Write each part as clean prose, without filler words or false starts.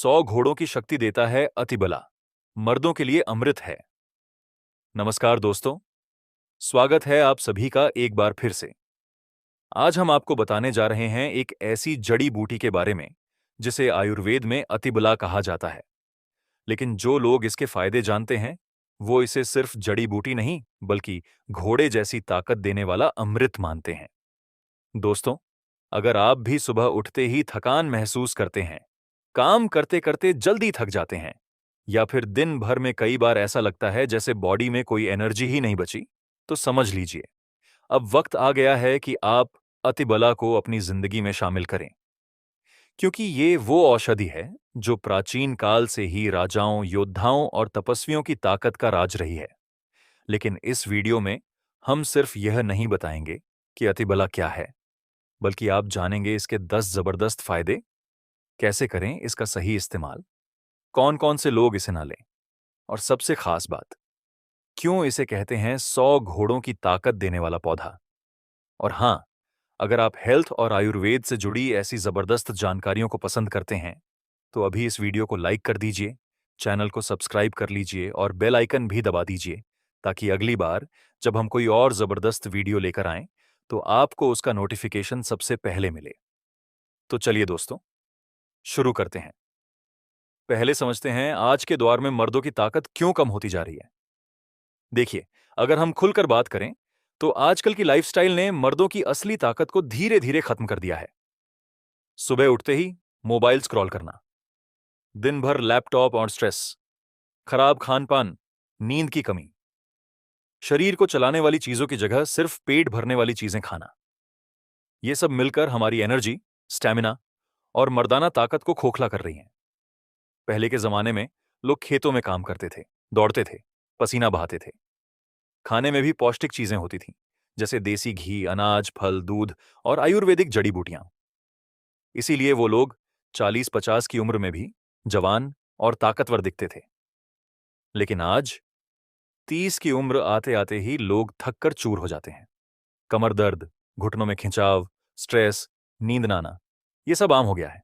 100 घोड़ों की शक्ति देता है अतिबला, मर्दों के लिए अमृत है। नमस्कार दोस्तों, स्वागत है आप सभी का एक बार फिर से। आज हम आपको बताने जा रहे हैं एक ऐसी जड़ी बूटी के बारे में जिसे आयुर्वेद में अतिबला कहा जाता है। लेकिन जो लोग इसके फायदे जानते हैं वो इसे सिर्फ जड़ी बूटी नहीं बल्कि घोड़े जैसी ताकत देने वाला अमृत मानते हैं। दोस्तों, अगर आप भी सुबह उठते ही थकान महसूस करते हैं, काम करते करते जल्दी थक जाते हैं या फिर दिन भर में कई बार ऐसा लगता है जैसे बॉडी में कोई एनर्जी ही नहीं बची, तो समझ लीजिए अब वक्त आ गया है कि आप अतिबला को अपनी जिंदगी में शामिल करें। क्योंकि ये वो औषधि है जो प्राचीन काल से ही राजाओं, योद्धाओं और तपस्वियों की ताकत का राज रही है। लेकिन इस वीडियो में हम सिर्फ यह नहीं बताएंगे कि अतिबला क्या है, बल्कि आप जानेंगे इसके 10 जबरदस्त फायदे, कैसे करें इसका सही इस्तेमाल, कौन कौन से लोग इसे ना लें, और सबसे खास बात, क्यों इसे कहते हैं 100 घोड़ों की ताकत देने वाला पौधा। और हां, अगर आप हेल्थ और आयुर्वेद से जुड़ी ऐसी जबरदस्त जानकारियों को पसंद करते हैं तो अभी इस वीडियो को लाइक कर दीजिए, चैनल को सब्सक्राइब कर लीजिए और बेल आइकन भी दबा दीजिए ताकि अगली बार जब हम कोई और जबरदस्त वीडियो लेकर आएं तो आपको उसका नोटिफिकेशन सबसे पहले मिले। तो चलिए दोस्तों, शुरू करते हैं। पहले समझते हैं आज के दौर में मर्दों की ताकत क्यों कम होती जा रही है। देखिए, अगर हम खुलकर बात करें तो आजकल की लाइफस्टाइल ने मर्दों की असली ताकत को धीरे धीरे खत्म कर दिया है। सुबह उठते ही मोबाइल स्क्रॉल करना, दिन भर लैपटॉप और स्ट्रेस, खराब खान पान, नींद की कमी, शरीर को चलाने वाली चीजों की जगह सिर्फ पेट भरने वाली चीजें खाना, ये सब मिलकर हमारी एनर्जी, स्टैमिना और मर्दाना ताकत को खोखला कर रही हैं। पहले के जमाने में लोग खेतों में काम करते थे, दौड़ते थे, पसीना बहाते थे। खाने में भी पौष्टिक चीजें होती थीं, जैसे देसी घी, अनाज, फल, दूध और आयुर्वेदिक जड़ी बूटियां। इसीलिए वो लोग 40-50 की उम्र में भी जवान और ताकतवर दिखते थे। लेकिन आज 30 की उम्र आते आते ही लोग थक कर चूर हो जाते हैं। कमर दर्द, घुटनों में खिंचाव, स्ट्रेस, नींद ना आना, ये सब आम हो गया है।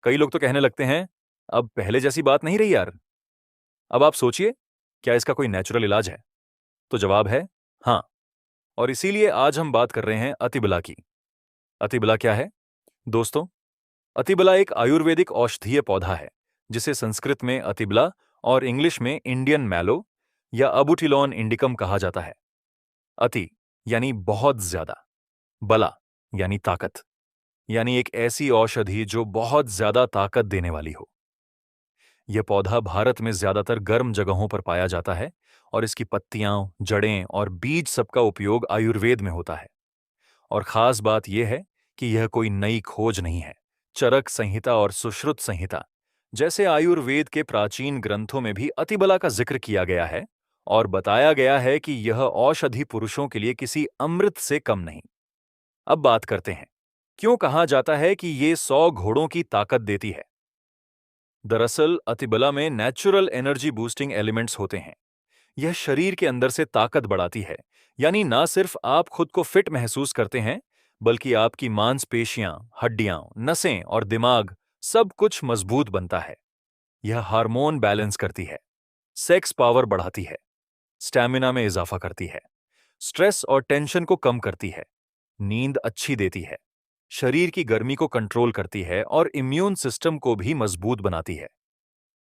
कई लोग तो कहने लगते हैं, अब पहले जैसी बात नहीं रही यार। अब आप सोचिए, क्या इसका कोई नेचुरल इलाज है? तो जवाब है हाँ। और इसीलिए आज हम बात कर रहे हैं अतिबला की। अतिबला क्या है? दोस्तों, अतिबला एक आयुर्वेदिक औषधीय पौधा है जिसे संस्कृत में अतिबला और इंग्लिश में इंडियन मैलो या अबुटिलॉन इंडिकम कहा जाता है। अति यानी बहुत ज्यादा, बला यानी ताकत, यानी एक ऐसी औषधि जो बहुत ज्यादा ताकत देने वाली हो। यह पौधा भारत में ज्यादातर गर्म जगहों पर पाया जाता है और इसकी पत्तियां, जड़ें और बीज सबका उपयोग आयुर्वेद में होता है। और खास बात यह है कि यह कोई नई खोज नहीं है। चरक संहिता और सुश्रुत संहिता जैसे आयुर्वेद के प्राचीन ग्रंथों में भी अतिबला का जिक्र किया गया है और बताया गया है कि यह औषधि पुरुषों के लिए किसी अमृत से कम नहीं। अब बात करते हैं, क्यों कहा जाता है कि ये 100 घोड़ों की ताकत देती है। दरअसल अतिबला में नेचुरल एनर्जी बूस्टिंग एलिमेंट्स होते हैं। यह शरीर के अंदर से ताकत बढ़ाती है, यानी ना सिर्फ आप खुद को फिट महसूस करते हैं बल्कि आपकी मांसपेशियां, हड्डियां, नसें और दिमाग सब कुछ मजबूत बनता है। यह हार्मोन बैलेंस करती है, सेक्स पावर बढ़ाती है, स्टैमिना में इजाफा करती है, स्ट्रेस और टेंशन को कम करती है, नींद अच्छी देती है, शरीर की गर्मी को कंट्रोल करती है और इम्यून सिस्टम को भी मजबूत बनाती है।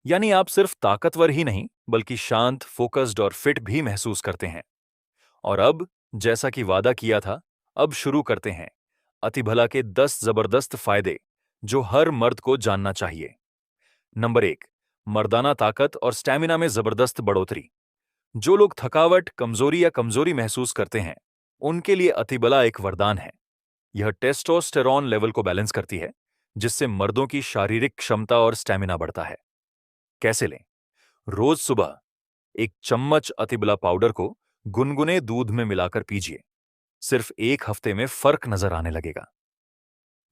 यानी आप सिर्फ ताकतवर ही नहीं बल्कि शांत, फोकस्ड और फिट भी महसूस करते हैं। और अब, जैसा कि वादा किया था, अब शुरू करते हैं अतिभला के 10 जबरदस्त फायदे जो हर मर्द को जानना चाहिए। नंबर 1, मर्दाना ताकत और स्टैमिना में जबरदस्त बढ़ोतरी। जो लोग थकावट, कमजोरी या कमजोरी महसूस करते हैं, उनके लिए अतिबला एक वरदान है। यह टेस्टोस्टेरॉन लेवल को बैलेंस करती है, जिससे मर्दों की शारीरिक क्षमता और स्टैमिना बढ़ता है। कैसे लें? रोज सुबह एक चम्मच अतिबला पाउडर को गुनगुने दूध में मिलाकर पीजिए। सिर्फ 1 हफ्ते में फर्क नजर आने लगेगा।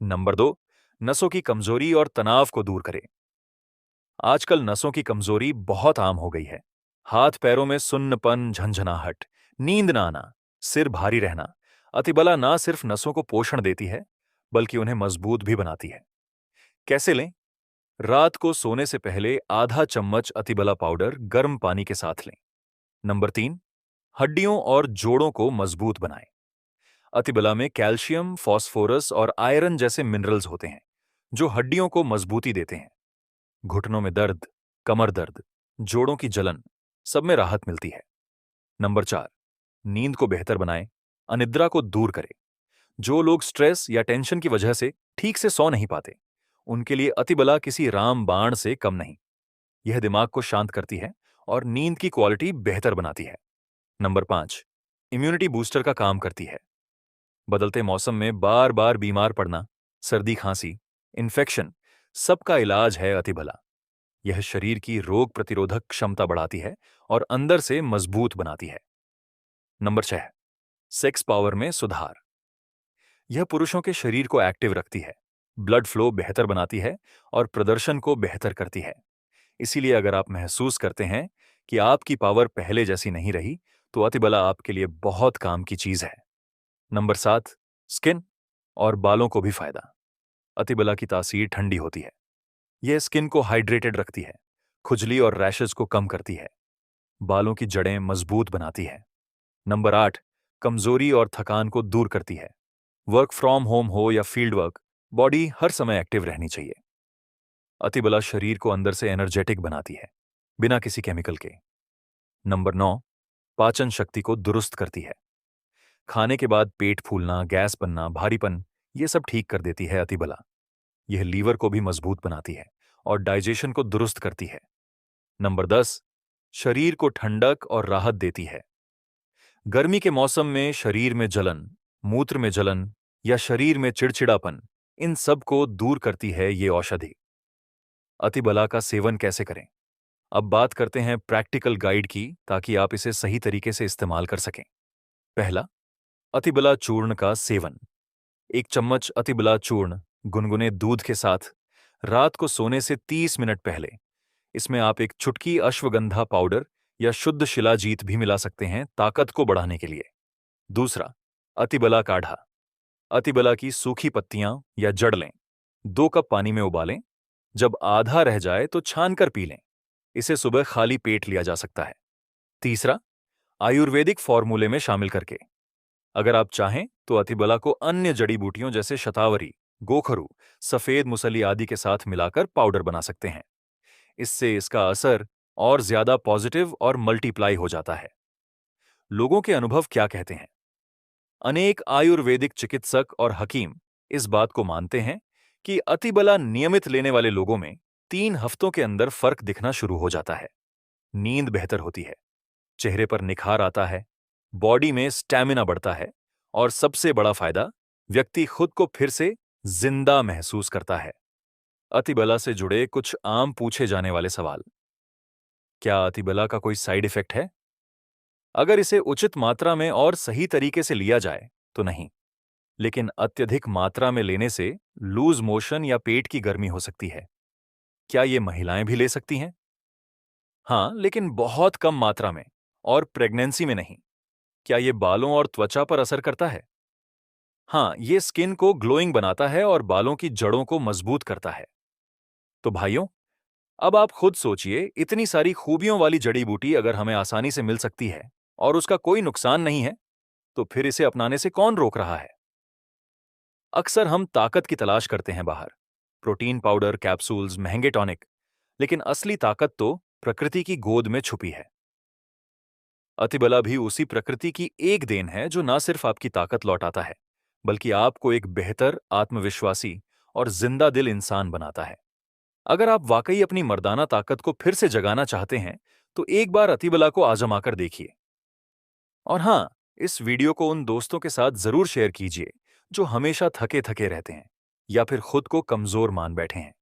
नंबर 2, नसों की कमजोरी और तनाव को दूर करें। आजकल नसों की कमजोरी बहुत आम हो गई है। हाथ पैरों में सुन्नपन, झंझनाहट, नींद ना आना, सिर भारी रहना। अतिबला ना सिर्फ नसों को पोषण देती है बल्कि उन्हें मजबूत भी बनाती है। कैसे लें? रात को सोने से पहले आधा चम्मच अतिबला पाउडर गर्म पानी के साथ लें। नंबर 3, हड्डियों और जोड़ों को मजबूत बनाएं। अतिबला में कैल्शियम, फास्फोरस और आयरन जैसे मिनरल्स होते हैं, जो हड्डियों को मजबूती देते हैं। घुटनों में दर्द, कमर दर्द, जोड़ों की जलन, सब में राहत मिलती है। नंबर 4, नींद को बेहतर बनाएं, अनिद्रा को दूर करें। जो लोग स्ट्रेस या टेंशन की वजह से ठीक से सो नहीं पाते, उनके लिए अतिबला किसी रामबाण से कम नहीं। यह दिमाग को शांत करती है और नींद की क्वालिटी बेहतर बनाती है। नंबर 5, इम्यूनिटी बूस्टर का काम करती है। बदलते मौसम में बार बार बीमार पड़ना, सर्दी खांसी, इन्फेक्शन, सबका इलाज है अतिबला। यह शरीर की रोग प्रतिरोधक क्षमता बढ़ाती है और अंदर से मजबूत बनाती है। नंबर 6, सेक्स पावर में सुधार। यह पुरुषों के शरीर को एक्टिव रखती है, ब्लड फ्लो बेहतर बनाती है और प्रदर्शन को बेहतर करती है। इसीलिए अगर आप महसूस करते हैं कि आपकी पावर पहले जैसी नहीं रही, तो अतिबला आपके लिए बहुत काम की चीज है। नंबर 7, स्किन और बालों को भी फायदा। अतिबला की तासीर ठंडी होती है। यह स्किन को हाइड्रेटेड रखती है, खुजली और रैशेस को कम करती है, बालों की जड़ें मजबूत बनाती है। नंबर 8, कमजोरी और थकान को दूर करती है। वर्क फ्रॉम होम हो या फील्ड वर्क, बॉडी हर समय एक्टिव रहनी चाहिए। अतिबला शरीर को अंदर से एनर्जेटिक बनाती है, बिना किसी केमिकल के। नंबर 9, पाचन शक्ति को दुरुस्त करती है। खाने के बाद पेट फूलना, गैस बनना, भारीपन, ये सब ठीक कर देती है अतिबला। यह लीवर को भी मजबूत बनाती है और डाइजेशन को दुरुस्त करती है। नंबर 10, शरीर को ठंडक और राहत देती है। गर्मी के मौसम में शरीर में जलन, मूत्र में जलन या शरीर में चिड़चिड़ापन, इन सब को दूर करती है ये औषधि। अतिबला का सेवन कैसे करें? अब बात करते हैं प्रैक्टिकल गाइड की, ताकि आप इसे सही तरीके से इस्तेमाल कर सकें। पहला, अतिबला चूर्ण का सेवन। 1 चम्मच अतिबला चूर्ण गुनगुने दूध के साथ रात को सोने से 30 मिनट पहले। इसमें आप एक चुटकी अश्वगंधा पाउडर या शुद्ध शिलाजीत भी मिला सकते हैं, ताकत को बढ़ाने के लिए। दूसरा, अतिबला काढ़ा। अतिबला की सूखी पत्तियां या जड़ लें, 2 कप पानी में उबालें। जब आधा रह जाए तो छानकर पी लें। इसे सुबह खाली पेट लिया जा सकता है। तीसरा, आयुर्वेदिक फॉर्मूले में शामिल करके। अगर आप चाहें तो अतिबला को अन्य जड़ी बूटियों जैसे शतावरी, गोखरू, सफेद मुसली आदि के साथ मिलाकर पाउडर बना सकते हैं। इससे इसका असर और ज्यादा पॉजिटिव और मल्टीप्लाई हो जाता है। लोगों के अनुभव क्या कहते हैं? अनेक आयुर्वेदिक चिकित्सक और हकीम इस बात को मानते हैं कि अतिबला नियमित लेने वाले लोगों में 3 हफ्तों के अंदर फर्क दिखना शुरू हो जाता है। नींद बेहतर होती है, चेहरे पर निखार आता है, बॉडी में स्टैमिना बढ़ता है और सबसे बड़ा फायदा, व्यक्ति खुद को फिर से जिंदा महसूस करता है। अतिबला से जुड़े कुछ आम पूछे जाने वाले सवाल। क्या अतिबला का कोई साइड इफेक्ट है? अगर इसे उचित मात्रा में और सही तरीके से लिया जाए तो नहीं, लेकिन अत्यधिक मात्रा में लेने से लूज मोशन या पेट की गर्मी हो सकती है। क्या ये महिलाएं भी ले सकती हैं? हाँ, लेकिन बहुत कम मात्रा में और प्रेगनेंसी में नहीं। क्या ये बालों और त्वचा पर असर करता है? हाँ, ये स्किन को ग्लोइंग बनाता है और बालों की जड़ों को मजबूत करता है। तो भाइयों, अब आप खुद सोचिए, इतनी सारी खूबियों वाली जड़ी बूटी अगर हमें आसानी से मिल सकती है और उसका कोई नुकसान नहीं है, तो फिर इसे अपनाने से कौन रोक रहा है? अक्सर हम ताकत की तलाश करते हैं बाहर, प्रोटीन पाउडर, कैप्सूल्स, महंगे टॉनिक, लेकिन असली ताकत तो प्रकृति की गोद में छुपी है। अतिबला भी उसी प्रकृति की एक देन है, जो न सिर्फ आपकी ताकत लौटाता है, बल्कि आपको एक बेहतर, आत्मविश्वासी और जिंदा दिल इंसान बनाता है। अगर आप वाकई अपनी मर्दाना ताकत को फिर से जगाना चाहते हैं, तो एक बार अतिबला को आजमाकर देखिए। और हाँ, इस वीडियो को उन दोस्तों के साथ जरूर शेयर कीजिए जो हमेशा थके थके रहते हैं या फिर खुद को कमजोर मान बैठे हैं।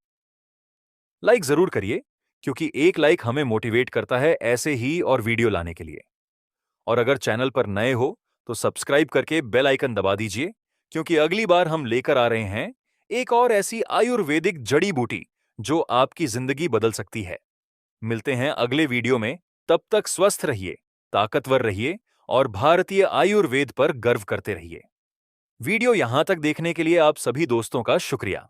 लाइक जरूर करिए, क्योंकि एक लाइक हमें मोटिवेट करता है ऐसे ही और वीडियो लाने के लिए। और अगर चैनल पर नए हो तो सब्सक्राइब करके बेल आइकन दबा दीजिए, क्योंकि अगली बार हम लेकर आ रहे हैं एक और ऐसी आयुर्वेदिक जड़ी बूटी जो आपकी जिंदगी बदल सकती है। मिलते हैं अगले वीडियो में। तब तक स्वस्थ रहिए, ताकतवर रहिए और भारतीय आयुर्वेद पर गर्व करते रहिए। वीडियो यहां तक देखने के लिए आप सभी दोस्तों का शुक्रिया।